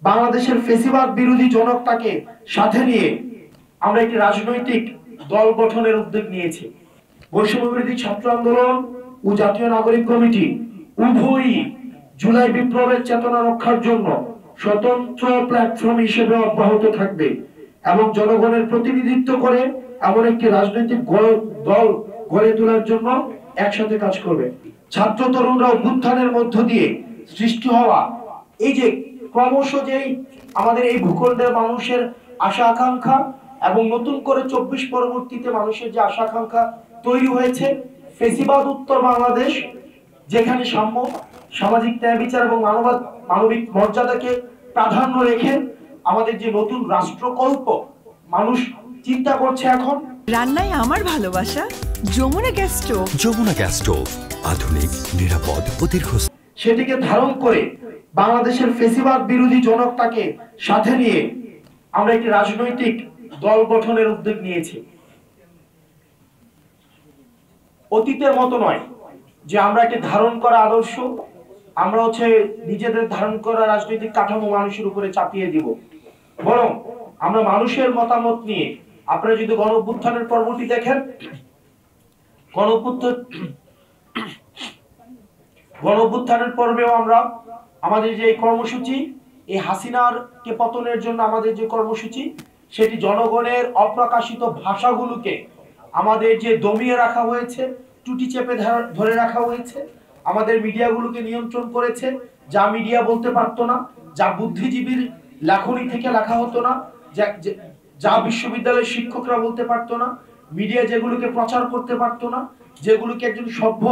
বাংলাদেশের ফেসিবাদ বিরোধী জনতাকে সাথে নিয়ে আমরা একটি রাজনৈতিক দল গঠনের উদ্যোগ নিয়েছি। বৈষম্য বিরোধী ছাত্র আন্দোলন ও জাতীয় নাগরিক কমিটি উভয়ই জুলাই বিপ্লবের চেতনা রক্ষার জন্য স্বতন্ত্র প্ল্যাটফর্ম হিসেবে অব্যাহত থাকবে এবং জনগণের প্রতিনিধিত্ব করে এমন একটি রাজনৈতিক দল গড়ে তোলার জন্য একসাথে কাজ করবে। ছাত্র তরুণরা অভ্যুত্থানের মধ্য দিয়ে সৃষ্টি হওয়া এই যে ক্রমশ যেই আমাদের এই ভূখণ্ডের মানুষের আশা আকাঙ্ক্ষা এবং নতুন করে 24 পরবর্তীতে মানুষের যে আশা আকাঙ্ক্ষা তৈরি হয়েছে, ফেসিবাদ উত্তর বাংলাদেশ যেখানে সাম্য, সামাজিক ন্যায় বিচার এবং মানবিক মর্যাদাকে প্রাধান্য রেখে আমাদের যে নতুন রাষ্ট্রকল্প মানুষ চিন্তা করছে এখন। রান্নায় আমার ভালোবাসা Jamuna gas stove. Jamuna gas stove, আধুনিক, নিরাপদ ও দীর্ঘস্থায়ী। সেটিকে ধারণ করে বাংলাদেশের ফেসিবাদ বিরোধী জনতাকে সাথে নিয়ে আমরা একটি রাজনৈতিক দল গঠনের উদ্যোগ নিয়েছি। অতীতের মতো নয় যে আমরা একটি ধারণ করা আদর্শ আমরা নিজেদের ধারণ করা রাজনৈতিক কাঠামো মানুষের উপরে চাপিয়ে দিব, বরং আমরা মানুষের মতামত নিয়ে, আপনারা যদি গণ অভ্যুত্থানের পর্বটি দেখেন, গণ অভ্যুত্থানের পর্বেও আমরা আমাদের যে কর্মসূচি, এই হাসিনার কে পতনের জন্য আমাদের যে কর্মসূচি, সেটি জনগণের অপ্রকাশিত ভাষাগুলোকে আমাদের যে দমিয়ে রাখা হয়েছে, টুটি চেপে ধরে রাখা হয়েছে, আমাদের মিডিয়াগুলোকে নিয়ন্ত্রণ করেছে। যা মিডিয়া বলতে পারতো না, যা বুদ্ধিজীবীর লেখনী থেকে লেখা হতো না, যা বিশ্ববিদ্যালয়ের শিক্ষকরা বলতে পারতো না, মিডিয়া যেগুলোকে প্রচার করতে পারতো না, যেগুলোকে একজন সভ্য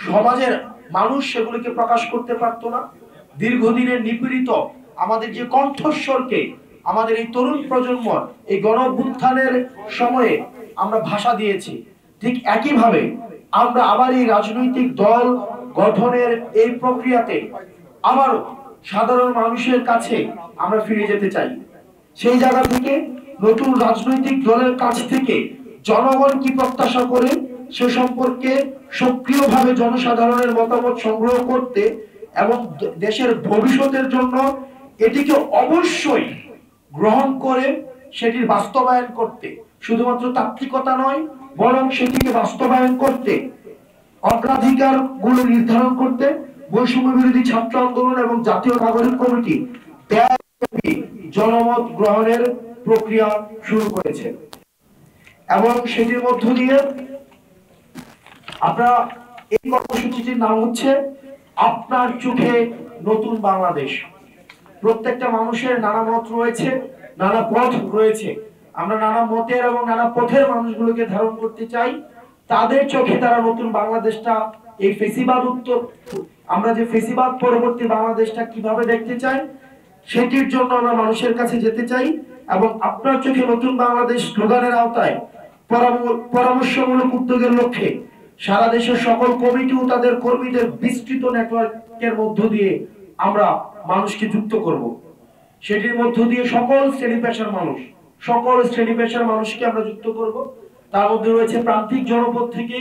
সমাজের মানুষ সেগুলোকে প্রকাশ করতে পারতো না, দীর্ঘদিনের নিপীড়িত আমাদের যে কণ্ঠস্বরকে আমাদের এই তরুণ প্রজন্ম এই গণ অভ্যুত্থানের সময়ে আমরা ভাষা দিয়েছি। ঠিক একইভাবে আমরা আবার এই রাজনৈতিক দল গঠনের এই প্রক্রিয়াতে আবারও সাধারণ মানুষের কাছে আমরা ফিরে যেতে চাই। সেই জায়গা থেকে নতুন রাজনৈতিক দলের কাছ থেকে জনগণ কি প্রত্যাশা করে সে সম্পর্কে সক্রিয়ভাবে জনসাধারণের মতামত সংগ্রহ করতে এবং দেশের ভবিষ্যতের জন্য এটিকে অবশ্যই গ্রহণ করে সেটির বাস্তবায়ন করতে, শুধুমাত্র তাত্ত্বিকতা নয় বরং সেটিকে বাস্তবায়ন করতে, অগ্রাধিকার গুলো নির্ধারণ করতে বৈষম্য বিরোধী ছাত্র আন্দোলন এবং জাতীয় নাগরিক কমিটি জনমত গ্রহণের প্রক্রিয়া শুরু করেছে। এবং সেটির মধ্য দিয়ে আপনারা এই কর্মসূচিটির নাম হচ্ছে আপনার চোখে নতুন বাংলাদেশ। প্রত্যেকটা মানুষের নানা মত রয়েছে, নানা পথ রয়েছে। আমরা নানা মতের এবং নানা পথের মানুষগুলোকে ধারণ করতে চাই। তাদের চোখে তারা নতুন বাংলাদেশটা, এই ফেসিবাদ উত্তর, আমরা যে ফেসিবাদ পরবর্তী বাংলাদেশটা কিভাবে দেখতে চাই সেটির জন্য আমরা মানুষের কাছে যেতে চাই। এবং আপনার চোখে নতুন বাংলাদেশ স্লোগানের আওতায় পরামর্শমূলক উদ্যোগের লক্ষ্যে সারা দেশের সকল কমিটি ও তাদের কর্মীদের বিস্তৃত নেটওয়ার্কের মধ্য দিয়ে আমরা মানুষকে যুক্ত করব। সেটির মধ্য দিয়ে সকল শ্রেণী পেশার মানুষকে আমরা যুক্ত করব। তার মধ্যে রয়েছে প্রান্তিক জনপদ থেকে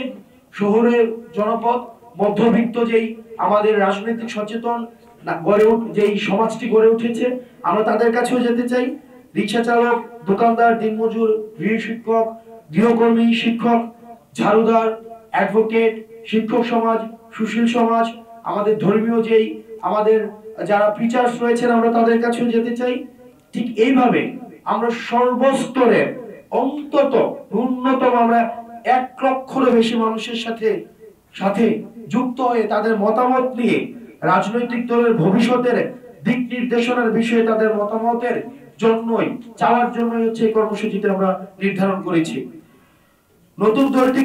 শহরের জনপদ, মধ্যবিত্ত যেই আমাদের রাজনৈতিক সচেতন যেই সমাজটি গড়ে উঠেছে, আমরা তাদের কাছেও যেতে চাই। রিক্সা চালক, দোকানদার, দিনমজুর, গৃহ শিক্ষক, গৃহকর্মী, শিক্ষক, ঝাড়ুদার, অ্যাডভোকেট, শিক্ষক সমাজ, সুশীল সমাজ, আমাদের ধর্মীয় যেই আমাদের যারা প্রিচার্স রয়েছেন আমরা তাদের কাছেও যেতে চাই। ঠিক এইভাবে আমরা সর্বস্তরের অন্তত ন্যূনতম আমরা 1 লক্ষেরও বেশি মানুষের সাথে যুক্ত হয়ে তাদের মতামত নিয়ে রাজনৈতিক দলের ভবিষ্যতের দিক নির্দেশনার বিষয়ে তাদের মতামতের জন্যই চাওয়ার জন্যই হচ্ছে এই কর্মসূচিতে আমরা নির্ধারণ করেছি। নতুন দলটি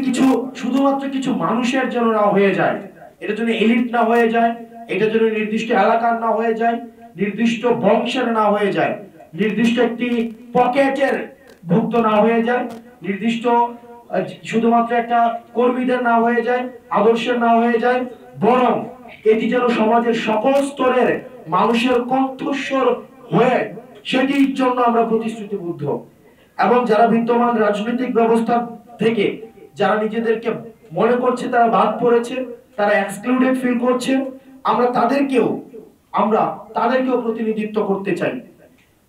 শুধুমাত্র কিছু মানুষের জন্য না হয়ে যায়, এটা যেন এলিট না হয়ে যায়, এটা যেন নির্দিষ্ট এলাকার না হয়ে যায়, নির্দিষ্ট বংশের না হয়ে যায়, নির্দিষ্ট একটি পকেটের ভুক্ত না হয়ে যায়, নির্দিষ্ট শুধুমাত্র একটা কর্মীদের না হয়ে যায়, আদর্শের না হয়ে যায়, বরং এটি যেন সমাজের সকল স্তরের মানুষের কণ্ঠস্বর হয়ে সেটির জন্য আমরা প্রতিশ্রুতিবদ্ধ। এবং যারা বিদ্যমান রাজনৈতিক ব্যবস্থা থেকে যারা নিজেদেরকে মনে করছে তারা বাদ পড়েছে, তারা এক্সক্লুডেড ফিল করছে, আমরা তাদেরকেও আমরা তাদেরকেও প্রতিনিধিত্ব করতে চাই।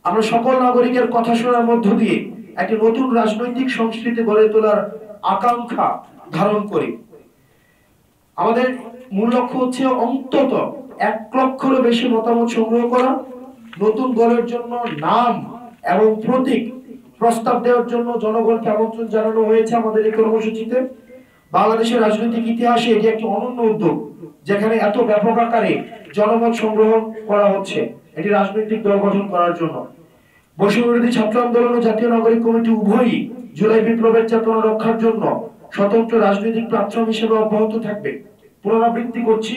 আমরা সকল নাগরিকের কথা শোনার মধ্য দিয়ে একটি নতুন রাজনৈতিক সংস্কৃতি গড়ে তোলার আকাঙ্ক্ষা ধারণ করি। আমাদের মূল লক্ষ্য হচ্ছে অন্তত 1 লক্ষেরও বেশি মতামত সংগ্রহ করা, নতুন দলের জন্য নাম এবং প্রতীক প্রস্তাব দেওয়ার জন্য জনগণকে আমন্ত্রণ জানানো হয়েছে আমাদের এই কর্মসূচিতে। বাংলাদেশের রাজনৈতিক ইতিহাসে এটি একটি অনন্য উদ্যোগ, যেখানে এত ব্যাপক আকারে জনমত সংগ্রহ করা হচ্ছে এটি রাজনৈতিক দল গঠন করার জন্য। বৈষম্যবিরোধী ছাত্র আন্দোলন ও জাতীয় নাগরিক কমিটি উভয়ই জুলাই বিপ্লবের চেতনা রক্ষার জন্য স্বতন্ত্র রাজনৈতিক প্ল্যাটফর্ম হিসেবে অব্যাহত থাকবে। পুনরাবৃত্তি করছি,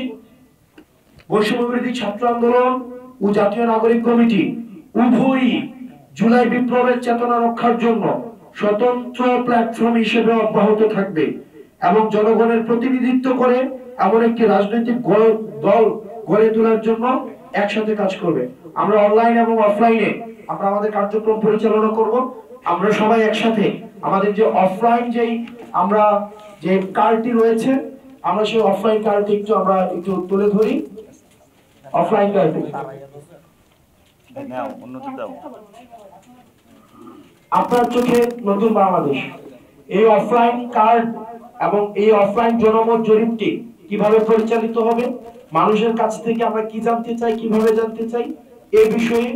বৈষম্যবিরোধী ছাত্র আন্দোলন ও জাতীয় নাগরিক কমিটি উভয়ই জুলাই বিপ্লবের চেতনা রক্ষার জন্য স্বতন্ত্র প্ল্যাটফর্ম হিসেবে অব্যাহত থাকবে এবং জনগণের প্রতিনিধিত্ব করে এমন একটি রাজনৈতিক দল গড়ে তোলার জন্য একসাথে কাজ করবে। আমরা অনলাইন এবং অফলাইনে আমরা আমাদের কার্যক্রম পরিচালনা করব। আমরা সবাই একসাথে আমাদের যে অফলাইন আমরা যে কার্ডটি রয়েছে, আমরা সেই অফলাইন কার্ডটি আমরা একটু তুলে ধরি। অফলাইন কার্ডটি আপনার চোখে নতুন বাংলাদেশ, এই অফলাইন কার্ড এবং এই অফলাইন জনমত জরিপটি কিভাবে পরিচালিত হবে, মানুষের কাছ থেকে আমরা কি জানতে চাই, কিভাবে জানতে চাই, এই বিষয়ে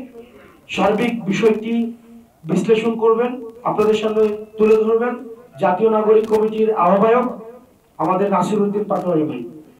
সার্বিক বিষয়টি বিশ্লেষণ করবেন, আপনাদের সামনে তুলে ধরবেন জাতীয় নাগরিক কমিটির আহ্বায়ক আমাদের নাসিরউদ্দিন পাটোয়ারি ভাই।